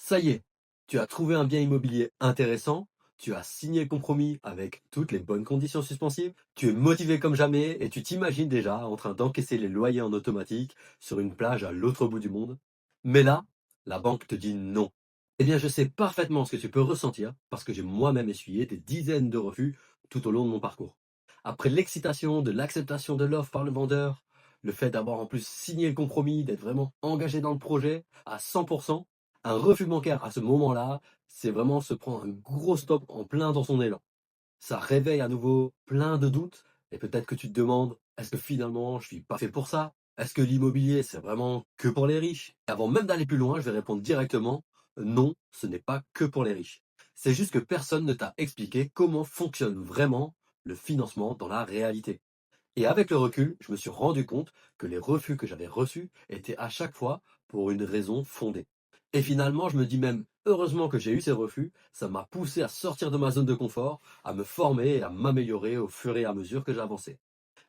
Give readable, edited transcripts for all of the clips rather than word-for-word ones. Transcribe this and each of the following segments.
Ça y est, tu as trouvé un bien immobilier intéressant, tu as signé le compromis avec toutes les bonnes conditions suspensives, tu es motivé comme jamais et tu t'imagines déjà en train d'encaisser les loyers en automatique sur une plage à l'autre bout du monde. Mais là, la banque te dit non. Eh bien, je sais parfaitement ce que tu peux ressentir parce que j'ai moi-même essuyé des dizaines de refus tout au long de mon parcours. Après l'excitation de l'acceptation de l'offre par le vendeur, le fait d'avoir en plus signé le compromis, d'être vraiment engagé dans le projet à 100%, un refus bancaire à ce moment-là, c'est vraiment se prendre un gros stop en plein dans son élan. Ça réveille à nouveau plein de doutes et peut-être que tu te demandes, est-ce que finalement je suis pas fait pour ça? Est-ce que l'immobilier c'est vraiment que pour les riches? Et avant même d'aller plus loin, je vais répondre directement, non, ce n'est pas que pour les riches. C'est juste que personne ne t'a expliqué comment fonctionne vraiment le financement dans la réalité. Et avec le recul, je me suis rendu compte que les refus que j'avais reçus étaient à chaque fois pour une raison fondée. Et finalement, je me dis même, heureusement que j'ai eu ces refus, ça m'a poussé à sortir de ma zone de confort, à me former et à m'améliorer au fur et à mesure que j'avançais.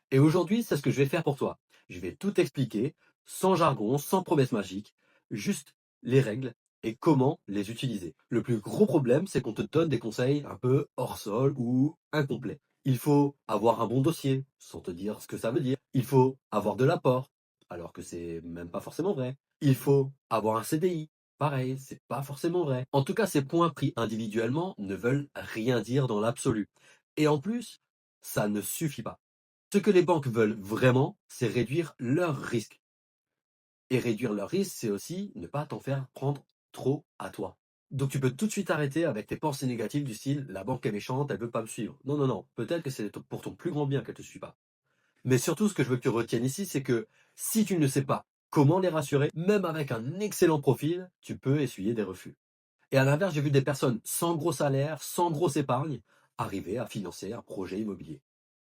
Et aujourd'hui, c'est ce que je vais faire pour toi. Je vais tout expliquer, sans jargon, sans promesses magiques, juste les règles et comment les utiliser. Le plus gros problème, c'est qu'on te donne des conseils un peu hors sol ou incomplets. Il faut avoir un bon dossier, sans te dire ce que ça veut dire. Il faut avoir de l'apport, alors que c'est même pas forcément vrai. Il faut avoir un CDI. Pareil, c'est pas forcément vrai. En tout cas, ces points pris individuellement ne veulent rien dire dans l'absolu. Et en plus, ça ne suffit pas. Ce que les banques veulent vraiment, c'est réduire leurs risques. Et réduire leurs risques, c'est aussi ne pas t'en faire prendre trop à toi. Donc tu peux tout de suite arrêter avec tes pensées négatives du style la banque est méchante, elle veut pas me suivre. Non, non, non. Peut-être que c'est pour ton plus grand bien qu'elle te suit pas. Mais surtout, ce que je veux que tu retiennes ici, c'est que si tu ne sais pas comment les rassurer, même avec un excellent profil, tu peux essuyer des refus. Et à l'inverse, j'ai vu des personnes sans gros salaire, sans grosse épargne, arriver à financer un projet immobilier.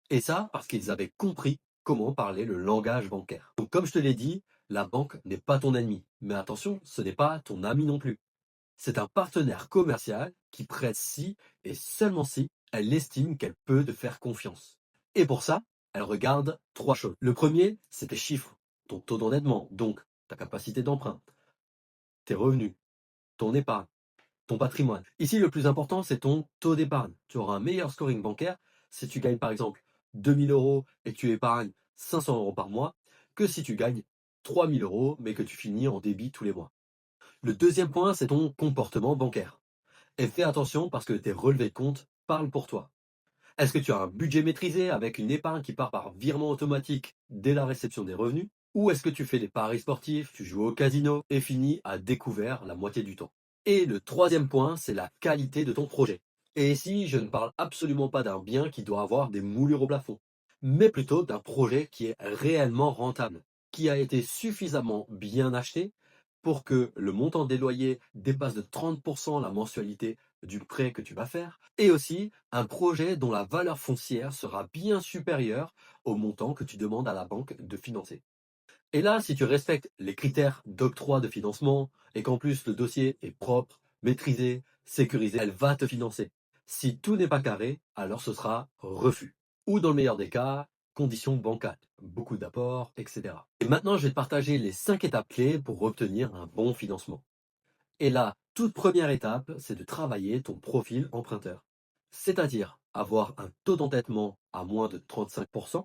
Et ça, parce qu'ils avaient compris comment parler le langage bancaire. Donc comme je te l'ai dit, la banque n'est pas ton ennemi. Mais attention, ce n'est pas ton ami non plus. C'est un partenaire commercial qui prête si et seulement si elle estime qu'elle peut te faire confiance. Et pour ça, elle regarde trois choses. Le premier, c'est tes chiffres, ton taux d'endettement, donc ta capacité d'emprunt, tes revenus, ton épargne, ton patrimoine. Ici, le plus important, c'est ton taux d'épargne. Tu auras un meilleur scoring bancaire si tu gagnes par exemple 2000 euros et que tu épargnes 500 euros par mois que si tu gagnes 3000 euros mais que tu finis en débit tous les mois. Le deuxième point, c'est ton comportement bancaire. Et fais attention parce que tes relevés de compte parlent pour toi. Est-ce que tu as un budget maîtrisé avec une épargne qui part par virement automatique dès la réception des revenus? Ou est-ce que tu fais des paris sportifs, tu joues au casino et finis à découvert la moitié du temps? Et le troisième point, c'est la qualité de ton projet. Et ici, je ne parle absolument pas d'un bien qui doit avoir des moulures au plafond, mais plutôt d'un projet qui est réellement rentable, qui a été suffisamment bien acheté pour que le montant des loyers dépasse de 30% la mensualité du prêt que tu vas faire, et aussi un projet dont la valeur foncière sera bien supérieure au montant que tu demandes à la banque de financer. Et là, si tu respectes les critères d'octroi de financement et qu'en plus le dossier est propre, maîtrisé, sécurisé, elle va te financer. Si tout n'est pas carré, alors ce sera refus. Ou dans le meilleur des cas, conditions bancales, beaucoup d'apports, etc. Et maintenant, je vais te partager les 5 étapes clés pour obtenir un bon financement. Et la toute première étape, c'est de travailler ton profil emprunteur. C'est-à-dire avoir un taux d'endettement à moins de 35%,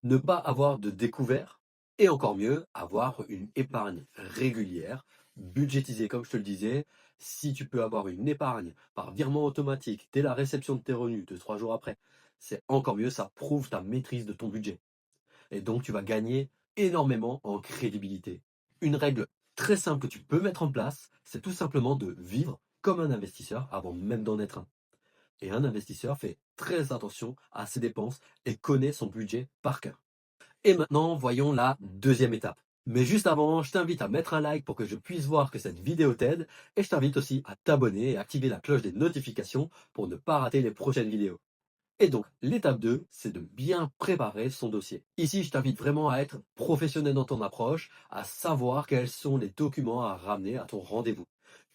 ne pas avoir de découvert, et encore mieux, avoir une épargne régulière, budgétisée comme je te le disais. Si tu peux avoir une épargne par virement automatique dès la réception de tes revenus 2, 3 jours après, c'est encore mieux, ça prouve ta maîtrise de ton budget. Et donc, tu vas gagner énormément en crédibilité. Une règle très simple que tu peux mettre en place, c'est tout simplement de vivre comme un investisseur avant même d'en être un. Et un investisseur fait très attention à ses dépenses et connaît son budget par cœur. Et maintenant, voyons la deuxième étape. Mais juste avant, je t'invite à mettre un like pour que je puisse voir que cette vidéo t'aide et je t'invite aussi à t'abonner et activer la cloche des notifications pour ne pas rater les prochaines vidéos. Et donc, l'étape 2, c'est de bien préparer son dossier. Ici, je t'invite vraiment à être professionnel dans ton approche, à savoir quels sont les documents à ramener à ton rendez-vous.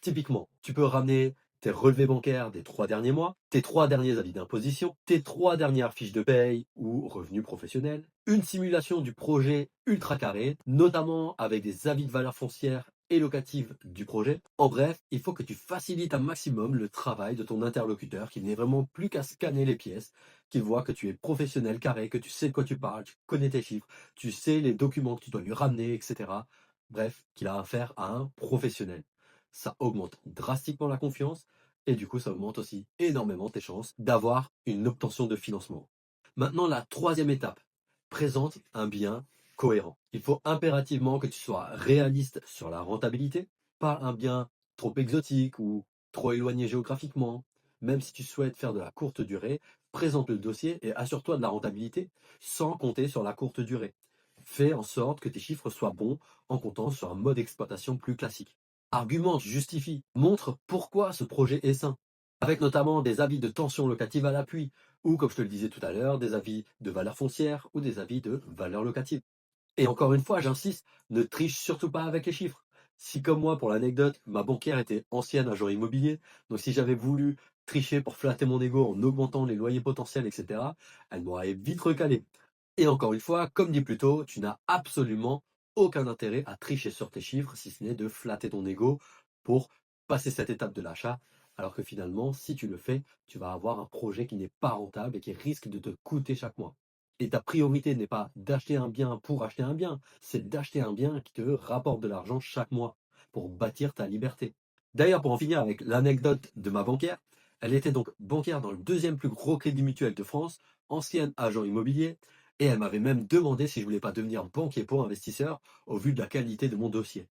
Typiquement, tu peux ramener tes relevés bancaires des 3 derniers mois, tes 3 derniers avis d'imposition, tes 3 dernières fiches de paye ou revenus professionnels, une simulation du projet ultra carré, notamment avec des avis de valeur foncière et locative du projet. En bref, il faut que tu facilites un maximum le travail de ton interlocuteur, qu'il n'ait vraiment plus qu'à scanner les pièces, qu'il voit que tu es professionnel, carré, que tu sais de quoi tu parles, tu connais tes chiffres, tu sais les documents que tu dois lui ramener, etc. Bref, qu'il a affaire à un professionnel. Ça augmente drastiquement la confiance et du coup, ça augmente aussi énormément tes chances d'avoir une obtention de financement. Maintenant, la troisième étape, présente un bien cohérent. Il faut impérativement que tu sois réaliste sur la rentabilité, pas un bien trop exotique ou trop éloigné géographiquement. Même si tu souhaites faire de la courte durée, présente le dossier et assure-toi de la rentabilité sans compter sur la courte durée. Fais en sorte que tes chiffres soient bons en comptant sur un mode d'exploitation plus classique. Argumente, justifie, montre pourquoi ce projet est sain, avec notamment des avis de tension locative à l'appui, ou comme je te le disais tout à l'heure, des avis de valeur foncière ou des avis de valeur locative. Et encore une fois, j'insiste, ne triche surtout pas avec les chiffres. Si comme moi, pour l'anecdote, ma banquière était ancienne agent immobilier, donc si j'avais voulu tricher pour flatter mon ego en augmentant les loyers potentiels, etc., elle m'aurait vite recalé. Et encore une fois, comme dit plus tôt, tu n'as absolument aucun intérêt à tricher sur tes chiffres, si ce n'est de flatter ton ego pour passer cette étape de l'achat, alors que finalement, si tu le fais, tu vas avoir un projet qui n'est pas rentable et qui risque de te coûter chaque mois. Et ta priorité n'est pas d'acheter un bien pour acheter un bien, c'est d'acheter un bien qui te rapporte de l'argent chaque mois pour bâtir ta liberté. D'ailleurs, pour en finir avec l'anecdote de ma banquière, elle était donc banquière dans le deuxième plus gros crédit mutuel de France, ancienne agent immobilier, et elle m'avait même demandé si je voulais pas devenir banquier pour investisseurs au vu de la qualité de mon dossier.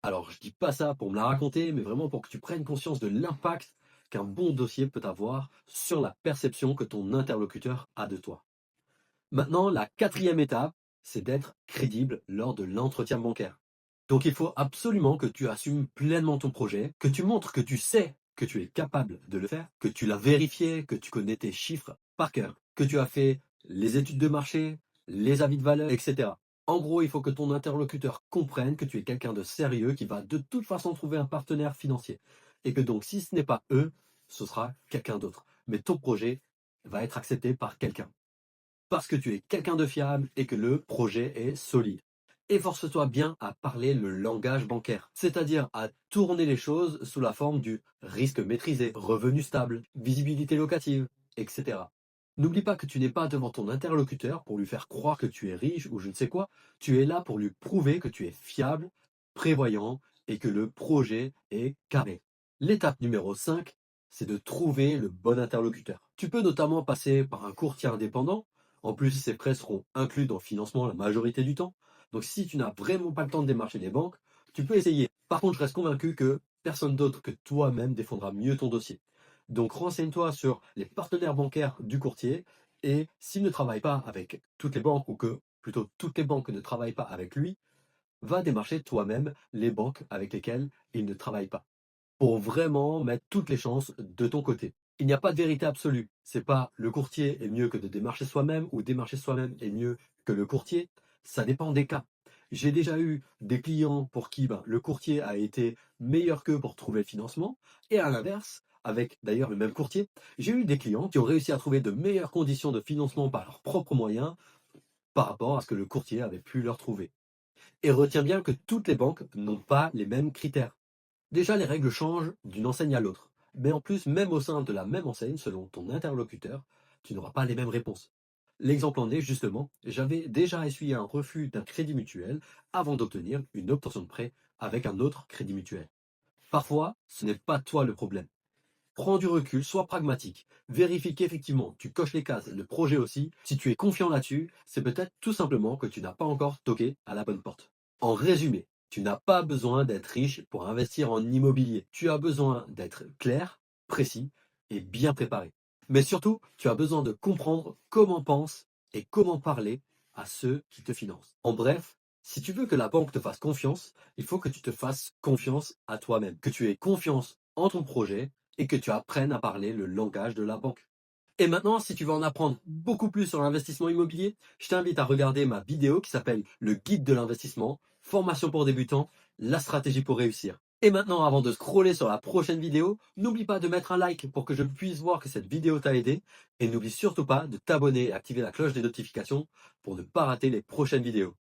Alors, je dis pas ça pour me la raconter, mais vraiment pour que tu prennes conscience de l'impact qu'un bon dossier peut avoir sur la perception que ton interlocuteur a de toi. Maintenant, la quatrième étape, c'est d'être crédible lors de l'entretien bancaire. Donc, il faut absolument que tu assumes pleinement ton projet, que tu montres que tu sais que tu es capable de le faire, que tu l'as vérifié, que tu connais tes chiffres par cœur, que tu as fait les études de marché, les avis de valeur, etc. En gros, il faut que ton interlocuteur comprenne que tu es quelqu'un de sérieux qui va de toute façon trouver un partenaire financier. Et que donc, si ce n'est pas eux, ce sera quelqu'un d'autre. Mais ton projet va être accepté par quelqu'un parce que tu es quelqu'un de fiable et que le projet est solide. Efforce-toi bien à parler le langage bancaire, c'est-à-dire à tourner les choses sous la forme du risque maîtrisé, revenu stable, visibilité locative, etc. N'oublie pas que tu n'es pas devant ton interlocuteur pour lui faire croire que tu es riche ou je ne sais quoi, tu es là pour lui prouver que tu es fiable, prévoyant et que le projet est carré. L'étape numéro 5, c'est de trouver le bon interlocuteur. Tu peux notamment passer par un courtier indépendant. En plus, ces frais seront inclus dans le financement la majorité du temps. Donc si tu n'as vraiment pas le temps de démarcher les banques, tu peux essayer. Par contre, je reste convaincu que personne d'autre que toi-même défendra mieux ton dossier. Donc renseigne-toi sur les partenaires bancaires du courtier et s'il ne travaille pas avec toutes les banques ou que plutôt toutes les banques ne travaillent pas avec lui, va démarcher toi-même les banques avec lesquelles il ne travaille pas pour vraiment mettre toutes les chances de ton côté. Il n'y a pas de vérité absolue. C'est pas le courtier est mieux que de démarcher soi-même ou démarcher soi-même est mieux que le courtier. Ça dépend des cas. J'ai déjà eu des clients pour qui le courtier a été meilleur qu'eux pour trouver le financement. Et à l'inverse, avec d'ailleurs le même courtier, j'ai eu des clients qui ont réussi à trouver de meilleures conditions de financement par leurs propres moyens par rapport à ce que le courtier avait pu leur trouver. Et retiens bien que toutes les banques n'ont pas les mêmes critères. Déjà, les règles changent d'une enseigne à l'autre. Mais en plus, même au sein de la même enseigne, selon ton interlocuteur, tu n'auras pas les mêmes réponses. L'exemple en est justement, j'avais déjà essuyé un refus d'un crédit mutuel avant d'obtenir une obtention de prêt avec un autre crédit mutuel. Parfois, ce n'est pas toi le problème. Prends du recul, sois pragmatique. Vérifie qu'effectivement, tu coches les cases, le projet aussi. Si tu es confiant là-dessus, c'est peut-être tout simplement que tu n'as pas encore toqué à la bonne porte. En résumé, tu n'as pas besoin d'être riche pour investir en immobilier. Tu as besoin d'être clair, précis et bien préparé. Mais surtout, tu as besoin de comprendre comment pense et comment parler à ceux qui te financent. En bref, si tu veux que la banque te fasse confiance, il faut que tu te fasses confiance à toi-même, que tu aies confiance en ton projet et que tu apprennes à parler le langage de la banque. Et maintenant, si tu veux en apprendre beaucoup plus sur l'investissement immobilier, je t'invite à regarder ma vidéo qui s'appelle Le guide de l'investissement, formation pour débutants, la stratégie pour réussir. Et maintenant, avant de scroller sur la prochaine vidéo, n'oublie pas de mettre un like pour que je puisse voir que cette vidéo t'a aidé. Et n'oublie surtout pas de t'abonner et activer la cloche des notifications pour ne pas rater les prochaines vidéos.